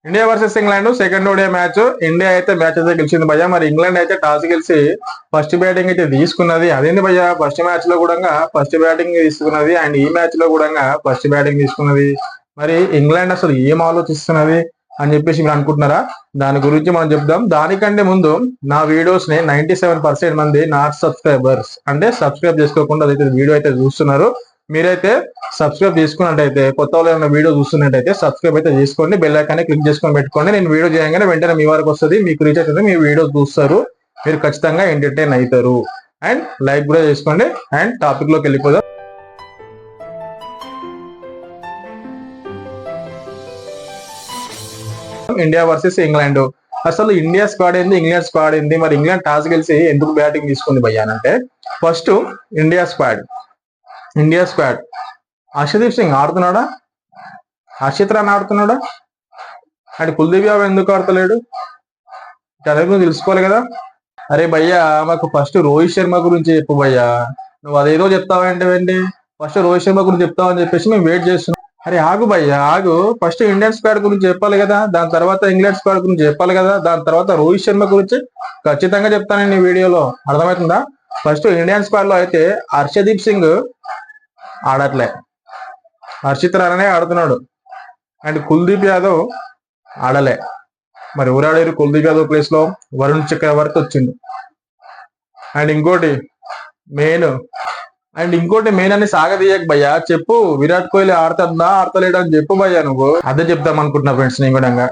India versus England second Odia match. India అయితే match అయితే గెలిచింది భయ్య. మరి ఇంగ్లాండ్ అయితే టాస్ గెలిచి ఫస్ట్ బ్యాటింగ్ అయితే తీసుకున్నది. అదేంది భయ్య, ఫస్ట్ మ్యాచ్ లో కూడా ఫస్ట్ బ్యాటింగ్ తీసుకున్నది అండ్ ఈ మ్యాచ్ లో కూడా ఫస్ట్ బ్యాటింగ్ తీసుకున్నది. మరి ఇంగ్లాండ్ అసలు ఏం ఆలోచిస్తున్నది అని చెప్పేసి మీరు అనుకుంటున్నారా? దాని గురించి మనం చెప్దాం. దానికంటే ముందు నా వీడియోస్ ని 97% మంది నాట్ సబ్స్క్రైబర్స్ అంటే సబ్స్క్రైబ్ చేసుకోకుండా అదైతే వీడియో అయితే చూస్తున్నారు. మీరైతే సబ్స్క్రైబ్ చేసుకున్నట్టయితే, కొత్త వాళ్ళు ఏమైనా వీడియో చూస్తున్నట్టయితే సబ్స్క్రైబ్ అయితే చేసుకోండి, బెల్ ఐకాన్ క్లిక్ చేసుకొని పెట్టుకోండి. నేను వీడియో చేయగానే వెంటనే మీ వరకు వస్తుంది, మీకు రీచ్ అవుతుంది, మీ వీడియో చూస్తారు, మీరు ఖచ్చితంగా ఎంటర్టైన్ అవుతారు. అండ్ లైక్ కూడా చేసుకోండి. అండ్ టాపిక్ లోకి వెళ్ళిపోదాం. India versus England. అసలు ఇండియా స్క్వాడ్ ఏంది, ఇంగ్లాండ్ స్క్వాడ్ ఏంది? మరి ఇంగ్లాండ్ టాస్ గెలిచి ఎందుకు బ్యాటింగ్ తీసుకుంది భయ్యానంటే, first India squad Harshdeep Singh ఆడుతున్నాడా, హర్షిత్ రాణా ఆడుతున్నాడా, అండ్ కుల్దీప్ యాదవ్ ఎందుకు ఆడతలేడు? అనేది తెలుసుకోవాలి కదా. అరే భయ్యా, మాకు ఫస్ట్ రోహిత్ శర్మ గురించి చెప్పు భయ్యా. నువ్వు అదేదో చెప్తావంటే ఫస్ట్ రోహిత్ శర్మ గురించి చెప్తావని చెప్పేసి మేము వెయిట్ చేస్తున్నాం. అరే ఆగు భయ్యా ఆగు, ఫస్ట్ ఇండియన్ స్క్వాడ్ గురించి చెప్పాలి కదా, దాని తర్వాత ఇంగ్లాండ్ స్క్వాడ్ గురించి చెప్పాలి కదా, దాని తర్వాత రోహిత్ శర్మ గురించి ఖచ్చితంగా చెప్తాను ఈ వీడియోలో. అర్థమవుతుందా? ఫస్ట్ ఇండియన్ స్క్వాడ్ లో అయితే హర్షదీప్ సింగ్ ఆడట్లే, హర్షిత్ రాణానే ఆడుతున్నాడు. అండ్ కుల్దీప్ యాదవ్ ఆడలే. మరి ఎవరు ఆడారు? కుల్దీప్ యాదవ్ ప్లేస్ లో వరుణ్ చక్రవర్తి వచ్చిండు. అండ్ ఇంకోటి మెయిన్ అని సాగదీయక భయ్యా, చెప్పు విరాట్ కోహ్లీ ఆడుతుందా ఆడతలేడు అని చెప్పు భయ్యా. నువ్వు అదే చెప్తాం అనుకుంటున్నా ఫ్రెండ్స్. నేను కూడా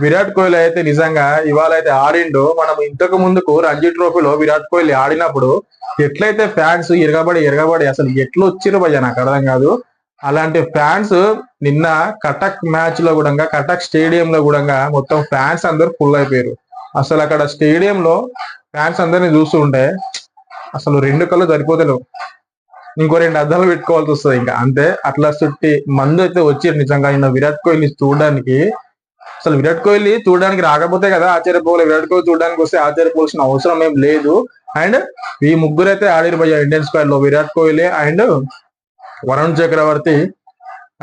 విరాట్ కోహ్లీ అయితే నిజంగా ఇవాళ అయితే ఆడిండు. మనం ఇంతకు ముందుకు రంజీ ట్రోఫీలో విరాట్ కోహ్లీ ఆడినప్పుడు ఎట్లయితే ఫ్యాన్స్ ఎరగబడి అసలు ఎట్లా వచ్చిర్రు భయ్యా, నాకు అర్థం కాదు. అలాంటి ఫ్యాన్స్ నిన్న కటక్ మ్యాచ్ లో కూడా, కటక్ స్టేడియం లో కూడా మొత్తం ఫ్యాన్స్ అందరూ ఫుల్ అయిపోయారు. అసలు అక్కడ స్టేడియంలో ఫ్యాన్స్ అందరిని చూస్తూ ఉంటే అసలు రెండు కళ్ళు సరిపోతలేవు, ఇంకో రెండు అద్దాలు పెట్టుకోవాల్సి వస్తుంది ఇంకా అంతే. అట్లా చుట్టి మందు అయితే వచ్చారు నిజంగా నిన్న విరాట్ కోహ్లీ చూడడానికి. అసలు విరాట్ కోహ్లీ చూడడానికి రాకపోతే కదా ఆశ్చర్యపోలే, విరాట్ కోహ్లీ చూడడానికి వస్తే ఆశ్చర్యపోవాల్సిన అవసరం ఏం లేదు. అండ్ ఈ ముగ్గురు అయితే ఆడిరు భయ్యా ఇండియన్ స్క్వాడ్ లో, విరాట్ కోహ్లీ అండ్ వరుణ్ చక్రవర్తి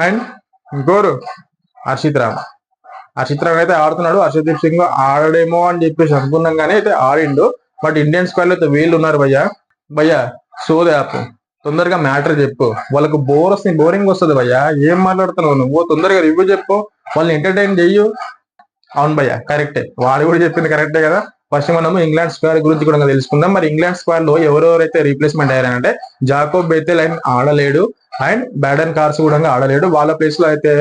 అండ్ ఇంకోరు హర్షిత్ రాణా అయితే ఆడుతున్నాడు. హర్షదీప్ సింగ్ ఆడడేమో అని చెప్పేసి అనుకున్నాం కానీ అయితే ఆడిండు. బట్ ఇండియన్ స్క్వాడ్ లో అయితే వీళ్ళు ఉన్నారు భయ్యా సోది యాప్, తొందరగా మ్యాటర్ చెప్పు. వాళ్ళకు బోరింగ్ వస్తుంది భయ్యా. ఏం మాట్లాడుతున్నావు నువ్వు? తొందరగా రివ్యూ చెప్పు, వాళ్ళని ఎంటర్టైన్ చెయ్యు. అవును భయ్యా, కరెక్టే, వాడు కూడా చెప్పింది కరెక్టే కదా. ఫస్ట్ మనము ఇంగ్లాండ్ స్క్వాడ్ గురించి కూడా తెలుసుకుందాం. మరి ఇంగ్లాండ్ స్క్వాడ్ లో ఎవరెవరైతే రీప్లేస్మెంట్ అయ్యారంటే, జాకోబ్ బెథెల్ అండ్ ఆడలేడు, అండ్ బ్యాడెన్ కార్స్ కూడా ఆడలేడు. వాళ్ళ ప్లేస్ లో అయితే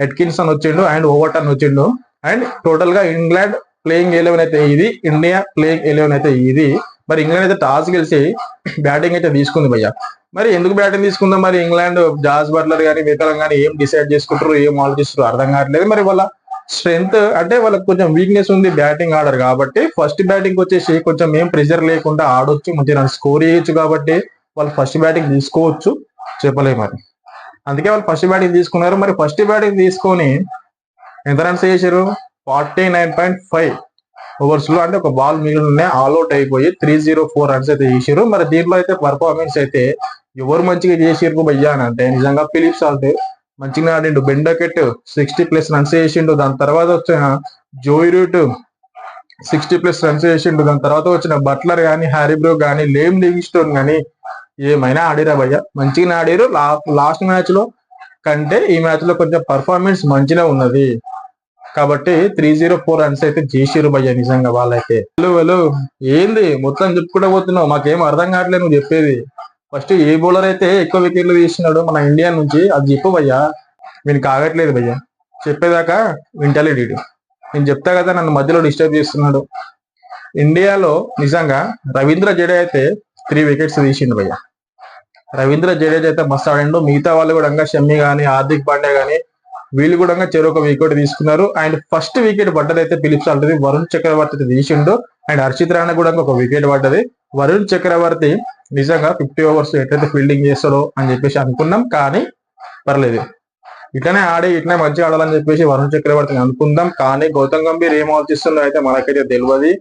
ఎట్కిన్సన్ వచ్చిండు అండ్ ఓవర్టన్ వచ్చిండు. అండ్ టోటల్ గా ఇంగ్లాండ్ ప్లేయింగ్ 11 అయితే ఇది, ఇండియా ప్లేయింగ్ 11 అయితే ఇది. మరి ఇంగ్లాండ్ అయితే టాస్ గెలిచి బ్యాటింగ్ అయితే తీసుకుంది భయ్యా. మరి ఎందుకు బ్యాటింగ్ తీసుకుందాం? మరి ఇంగ్లాండ్ జాస్ బట్లర్ కానీ మిగతా కానీ ఏం డిసైడ్ చేసుకుంటారు, ఏం ఆలోచిస్తారు అర్థం కావట్లేదు. మరి వాళ్ళ స్ట్రెంగ్త్ అంటే వాళ్ళకి కొంచెం వీక్నెస్ ఉంది, బ్యాటింగ్ ఆడరు కాబట్టి ఫస్ట్ బ్యాటింగ్ వచ్చేసి కొంచెం ఏం ప్రెషర్ లేకుండా ఆడొచ్చు, మంచిగా స్కోర్ చేయొచ్చు కాబట్టి వాళ్ళు ఫస్ట్ బ్యాటింగ్ తీసుకోవచ్చు, చెప్పలేము మరి. అందుకే వాళ్ళు ఫస్ట్ బ్యాటింగ్ తీసుకున్నారు. మరి ఫస్ట్ బ్యాటింగ్ తీసుకొని ఎంత రన్స్ చేశారు? 49.5 ఓవర్స్ లో, అంటే ఒక బాల్ మిగిలిన ఆల్అౌట్ అయిపోయి 304 రన్స్ అయితే చేసారు. మరి దీంట్లో అయితే పర్ఫార్మెన్స్ అయితే ఎవరు మంచిగా చేసారు భయ్యా అని అంటే నిజంగా ఫిలిప్ సాల్ట్ మంచిగా ఆడిండు. బెండకెట్ 60+ రన్స్ చేసిండు. దాని తర్వాత వచ్చిన జోయ్ రూట్ 60+ రన్స్ చేసిండు. దాని తర్వాత వచ్చిన బట్లర్ గానీ, హ్యారీబ్రో గానీ, లేమ్ లివింగ్స్టోన్ గానీ ఏమైనా ఆడిరా భయ్యా, మంచిగా ఆడిరు. లాస్ట్ మ్యాచ్ లో కంటే ఈ మ్యాచ్ లో కొంచెం పర్ఫార్మెన్స్ మంచిగా ఉన్నది కాబట్టి 304 రన్స్ అయితే చేసిరు భయ్యా నిజంగా వాళ్ళైతే. హలో ఏంది మొత్తం చెప్పుకుంటూ పోతున్నావు? మాకేం అర్థం కావట్లేదు నువ్వు చెప్పేది. ఫస్ట్ ఏ బౌలర్ అయితే ఎక్కువ వికెట్లు తీసినాడు మన ఇండియా నుంచి అది చెప్పు భయ్యా. వీనికి కాగట్లేదు భయ్యా, చెప్పేదాకా వింటలేడు. నేను చెప్తా కదా, నన్ను మధ్యలో డిస్టర్బ్ చేస్తున్నాడు. ఇండియాలో నిజంగా రవీంద్ర జడేజా అయితే 3 వికెట్స్ తీసిండు భయ్యా. రవీంద్ర జడేజా అయితే మస్తు ఆడిండు. మిగతా వాళ్ళు కూడా షమ్మి గానీ, హార్దిక్ పాండ్యా గానీ వీళ్ళు కూడా చెరొక వికెట్ తీసుకున్నారు. అండ్ ఫస్ట్ వికెట్ పడ్డది అయితే ఫిలిప్ సాల్ట్ది, వరుణ్ చక్రవర్తి అయితే తీసిండు. అండ్ హర్షిత్ రాణా కూడా ఒక వికెట్ పడ్డది. వరుణ్ చక్రవర్తి నిజంగా 50 ఓవర్స్ ఎట్లయితే ఫీల్డింగ్ చేస్తాడో అని చెప్పేసి అనుకున్నాం, కానీ పర్లేదు, ఇట్లనే మంచిగా ఆడాలని చెప్పేసి వరుణ్ చక్రవర్తిని అనుకుందాం. కానీ గౌతమ్ గంభీర్ ఏం ఆలోచిస్తుందో అయితే మనకైతే తెలియదు.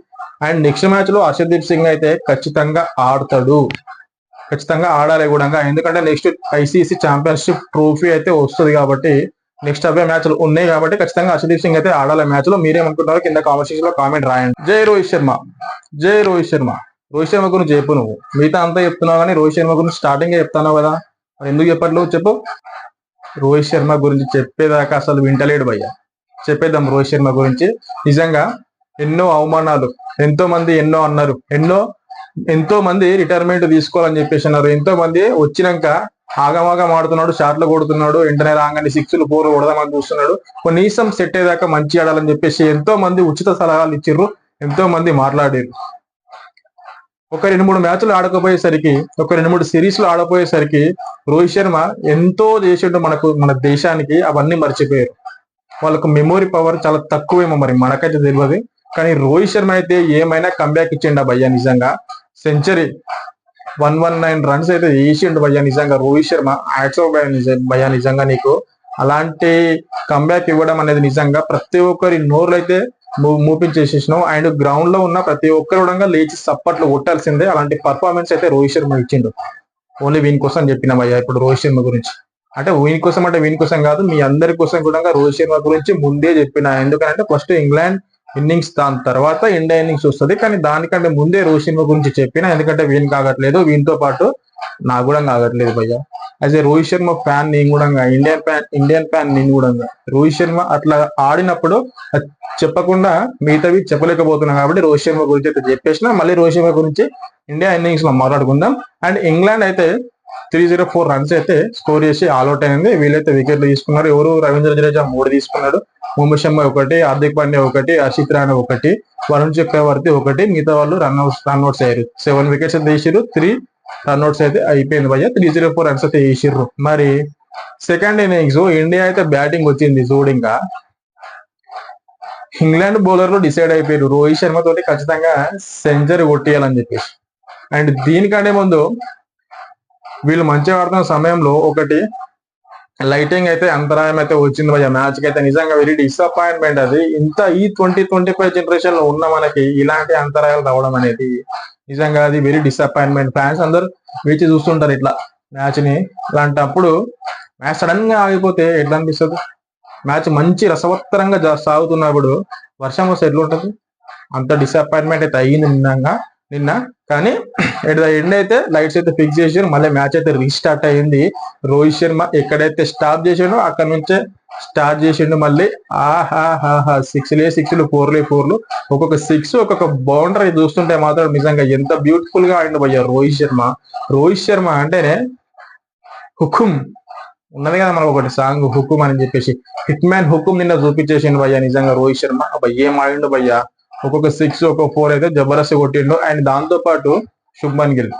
అండ్ నెక్స్ట్ మ్యాచ్ లో హర్షదీప్ సింగ్ అయితే ఖచ్చితంగా ఆడతాడు, ఖచ్చితంగా ఆడాలి కూడా. ఎందుకంటే నెక్స్ట్ ICC ఛాంపియన్షిప్ ట్రోఫీ అయితే వస్తుంది కాబట్టి నెక్స్ట్ అవే మ్యాచ్లు ఉన్నాయి కాబట్టి ఖచ్చితంగా హర్షదీప్ సింగ్ అయితే ఆడాలి మ్యాచ్ లో. మీరేమనుకుంటారో కింద కామెంట్ సెక్షన్ లో కామెంట్ రాయండి. జై రోహిత్ శర్మ, జై రోహిత్ శర్మ. రోహిత్ శర్మ గురించి చెప్పు, నువ్వు మిగతా అంతా చెప్తున్నావు కానీ రోహిత్ శర్మ గురించి స్టార్టింగ్ చెప్తాను కదా, మరి ఎందుకు చెప్పట్లేవు చెప్పు. రోహిత్ శర్మ గురించి చెప్పేదాకా అసలు వింటలేడు భయ్య. చెప్పేద్దాం రోహిత్ శర్మ గురించి. నిజంగా ఎన్నో అవమానాలు, ఎంతో మంది ఎన్నో అన్నారు, ఎంతో మంది రిటైర్మెంట్ తీసుకోవాలని చెప్పేసి అన్నారు. ఎంతో మంది వచ్చినాక ఆగమాగం ఆడుతున్నాడు, షాట్లు కొడుతున్నాడు, వెంటనే రాగానే 6లు 4లు కొడదామని చూస్తున్నాడు. కనీసం సెట్ అయ్యేదాకా మంచి ఆడాలని చెప్పేసి ఎంతో మంది ఉచిత సలహాలు ఇచ్చిర్రు, ఎంతో మంది మాట్లాడారు. ఒక 2-3 మ్యాచ్లు ఆడకపోయేసరికి, ఒక 2-3 సిరీస్లు ఆడపోయేసరికి రోహిత్ శర్మ ఎంతో చేసిండు మన దేశానికి, అవన్నీ మర్చిపోయారు. వాళ్ళకు మెమొరీ పవర్ చాలా తక్కువేమో, మరి మనకైతే తెలియదు. కానీ రోహిత్ శర్మ అయితే ఏమైనా కంబ్యాక్ ఇచ్చిండ భయ్యా. నిజంగా సెంచరీ 119 రన్స్ అయితే వేసిండు భయ్యా. నిజంగా రోహిత్ శర్మ హ్యాట్స్ ఆఫ్ భయ్యా. నిజంగా నీకు అలాంటి కంబ్యాక్ ఇవ్వడం అనేది నిజంగా ప్రతి ఒక్కరి నోర్లు అయితే మూపించేసేసినావు. అండ్ గ్రౌండ్ లో ఉన్న ప్రతి ఒక్కరు కూడా లేచి సప్పట్లు కొట్టాల్సిందే. అలాంటి పర్ఫార్మెన్స్ అయితే రోహిత్ శర్మ ఇచ్చిండు. ఓన్లీ వీని కోసం చెప్పిన భయ్యా ఇప్పుడు రోహిత్ శర్మ గురించి. అంటే వీని కోసం కాదు, మీ అందరి కోసం కూడా రోహిత్ శర్మ గురించి ముందే చెప్పిన. ఎందుకంటే ఫస్ట్ ఇంగ్లాండ్ ఇన్నింగ్స్, దాని తర్వాత ఇండియా ఇన్నింగ్స్ వస్తుంది. కానీ దానికంటే ముందే రోహిత్ శర్మ గురించి చెప్పిన. ఎందుకంటే వీని కాగట్లేదు, వీనితో పాటు నాకు కూడా కాగట్లేదు భయ్యా. As a Rohit Sharma fan నేను కూడా, ఇండియన్ ఫ్యాన్ నేను కూడా. రోహిత్ శర్మ అట్లా ఆడినప్పుడు చెప్పకుండా మిగతావి చెప్పలేకపోతున్నా కాబట్టి రోహిత్ శర్మ గురించి అయితే చెప్పేసిన. మళ్ళీ రోహిత్ శర్మ గురించి ఇండియా ఇన్నింగ్స్ లో మాట్లాడుకుందాం. అండ్ ఇంగ్లాండ్ అయితే 304 రన్స్ అయితే స్కోర్ చేసి ఆల్అౌట్ అయింది. వీళ్ళైతే వికెట్లు తీసుకున్నారు. ఎవరు? రవీంద్ర జడేజా 3 తీసుకున్నాడు, ముహమ్మద్ షమి 1, హార్దిక్ పాండ్యా 1, హర్షిత్ రాణా 1, వరుణ్ చక్రవర్తి 1. మిగతా వాళ్ళు రన్అట్స్ అయ్యారు. 7 వికెట్స్ అయితే వేసిర్రు, 3 రన్అట్స్ అయితే అయిపోయింది భయ్య. 304 రన్స్ అయితే వేసిర్రు. మరి సెకండ్ ఇన్నింగ్స్ ఇండియా అయితే బ్యాటింగ్ వచ్చింది చూడు. ఇంకా ఇంగ్లాండ్ బౌలర్లు డిసైడ్ అయిపోయారు రోహిత్ శర్మ తోటి ఖచ్చితంగా సెంచరీ కొట్టేయాలని చెప్పేసి. అండ్ దీనికంటే ముందు వీళ్ళు మంచిగా ఆడుతున్న సమయంలో ఒకటి లైటింగ్ అయితే అంతరాయం అయితే వచ్చింది భయ్య మ్యాచ్ కి అయితే. నిజంగా వెరీ డిసప్పాయింట్మెంట్ అది. ఇంత ఈ 2025 జనరేషన్ లో ఉన్న మనకి ఇలాంటి అంతరాయాలు రావడం అనేది నిజంగా అది వెరీ డిసప్పాయింట్మెంట్. ఫ్యాన్స్ అందరు వేచి చూస్తుంటారు ఇట్లా మ్యాచ్ ని. అలాంటప్పుడు మ్యాచ్ సడన్ గా ఆగిపోతే ఎట్లా అనిపిస్తుంది? మ్యాచ్ మంచి రసవత్తరంగా సాగుతున్నప్పుడు వర్షం వస్తే ఎట్లుంటది? అంత డిసప్పాయింట్మెంట్ అయితే అయ్యింది నిన్న. కానీ ఎట్ ద ఎండ్ అయితే లైట్స్ అయితే ఫిక్స్ చేసారు. మళ్ళీ మ్యాచ్ అయితే రీస్టార్ట్ అయ్యింది. రోహిత్ శర్మ ఎక్కడైతే స్టాప్ చేసాడో అక్కడ నుంచే స్టార్ట్ చేసిండు మళ్ళీ. ఆహాహాహా 6లు 4లు, ఒక్కొక్క 6 ఒక్కొక్క బౌండరీ చూస్తుంటే మాత్రం నిజంగా ఎంత బ్యూటిఫుల్ గా ఆడిండు భయ్య రోహిత్ శర్మ. రోహిత్ శర్మ అంటేనే హుకుం ఉన్నది కదా మనకు ఒకటి సాంగ్, హుకుం అని చెప్పేసి. హిట్ మ్యాన్ హుకుం నిన్న చూపించేసిండు భయ్య నిజంగా రోహిత్ శర్మ. ఏం ఆడిండు భయ్య. ఒక్కొక్క 6 ఒక్కొక్క 4 అయితే జబర్దస్త్ కొట్టిండు. అండ్ దాంతో పాటు Shubman Gill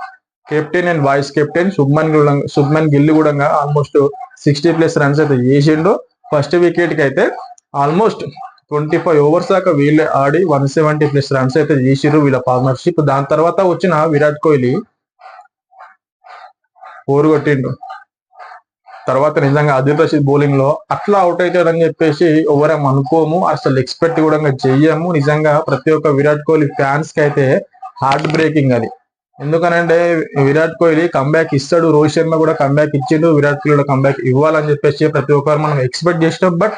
captain and vice captain Shubman Gill కూడా ఆల్మోస్ట్ 60+ రన్స్ అయితే చేసిండు. ఫస్ట్ వికెట్ కి అయితే ఆల్మోస్ట్ 25 ఓవర్స్ దాకా వీళ్ళే ఆడి 170+ రన్స్ అయితే చేసిర్రు వీళ్ళ పార్ట్నర్షిప్. దాని తర్వాత వచ్చిన విరాట్ కోహ్లీ 4 కొట్టిండు. తర్వాత నిజంగా ఆదిల్ రషీద్ బౌలింగ్ లో అట్లా అవుట్ అవుతాడని చెప్పేసి ఎవరేం అనుకోము, అసలు ఎక్స్పెక్ట్ కూడా చెయ్యము. నిజంగా ప్రతి ఒక్క విరాట్ కోహ్లీ ఫ్యాన్స్ కి అయితే హార్ట్ బ్రేకింగ్ అది. ఎందుకనంటే విరాట్ కోహ్లీ కంబ్యాక్ ఇస్తాడు, రోహిత్ శర్మ కూడా కంబ్యాక్ ఇచ్చిండు, విరాట్ కోహ్లీ కూడా కంబ్యాక్ ఇవ్వాలని చెప్పేసి ప్రతి ఒక్కరు మనం ఎక్స్పెక్ట్ చేసినాం. బట్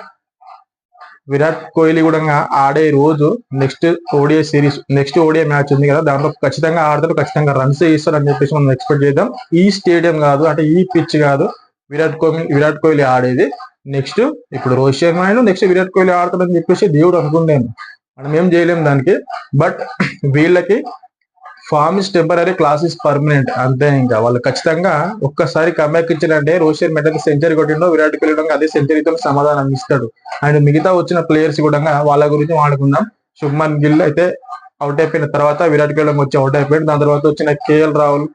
విరాట్ కోహ్లీ కూడా ఆడే రోజు నెక్స్ట్ ఓడిఐ మ్యాచ్ ఉంది కదా, దాంట్లో ఖచ్చితంగా ఆడతాడు, ఖచ్చితంగా రన్స్ ఇస్తాడు అని చెప్పేసి మనం ఎక్స్పెక్ట్ చేద్దాం. ఈ స్టేడియం కాదు, అంటే ఈ పిచ్ కాదు విరాట్ కోహ్లీ ఆడేది. నెక్స్ట్ ఇప్పుడు రోహిత్ శర్మ నెక్స్ట్ విరాట్ కోహ్లీ ఆడతాడని చెప్పేసి దేవుడు అనుకున్నాను, మనం ఏం చేయలేము దానికి. బట్ వీళ్ళకి form is temporary, class is permanent అంతే. ఇంకా వాళ్ళు ఖచ్చితంగా ఒక్కసారి కంబ్యాక్ ఇచ్చారంటే రోహిత్ శర్మ అయితే సెంచరీ కొట్టిండో విరాట్ కోహ్లీ కూడా అదే సెంచరీతో సమాధానం ఇస్తాడు. అండ్ మిగతా వచ్చిన ప్లేయర్స్ కూడా వాళ్ళ గురించి వాడుకుందాం. శుభ్మన్ గిల్ అయితే అవుట్ అయిపోయిన తర్వాత విరాట్ కోహ్లీ వచ్చి అవుట్ అయిపోయాడు. దాని తర్వాత వచ్చిన కేఎల్ రాహుల్,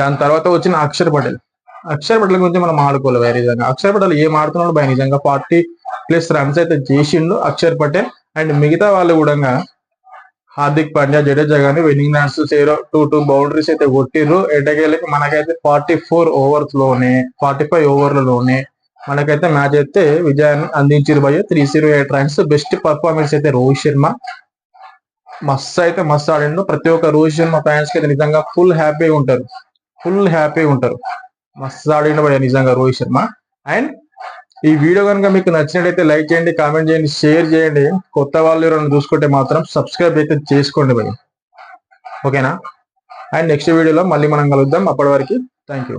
దాని తర్వాత వచ్చిన అక్షర్ పటేల్ గురించి మనం ఆడుకోవాలి. వేరే విధంగా అక్షర్ పటేల్ ఏం ఆడుతున్నాడు బై, నిజంగా 40+ రన్స్ అయితే చేసిండు అక్షర్ పటేల్. అండ్ మిగతా వాళ్ళు కూడా హార్దిక్ పాండ్యా, జడేజా గానీ విన్నింగ్ రన్స్ 2 బౌండరీస్ అయితే కొట్టిర్రు. ఎటకేళ్ళకి మనకైతే 45 ఓవర్లలోనే మనకైతే మ్యాచ్ అయితే విజయాన్ని అందించారు భయ్య. 308 రన్స్. బెస్ట్ పర్ఫార్మెన్స్ అయితే రోహిత్ శర్మ మస్తు ఆడిండు. ప్రతి ఒక్క రోహిత్ శర్మ ఫ్యాన్స్ కి అయితే నిజంగా ఫుల్ హ్యాపీగా ఉంటారు. మస్తు ఆడిండు భయ్య నిజంగా రోహిత్ శర్మ. అండ్ ఈ వీడియో కనుక మీకు నచ్చినట్టయితే లైక్ చేయండి, కామెంట్ చేయండి, షేర్ చేయండి. కొత్త వాళ్ళు ఎవరైనా చూసుకుంటే మాత్రం సబ్స్క్రైబ్ అయితే చేసుకోండి భయ్య. ఓకేనా? అండ్ నెక్స్ట్ వీడియోలో మళ్ళీ మనం కలుద్దాం. అప్పటి వరకు థ్యాంక్ యూ.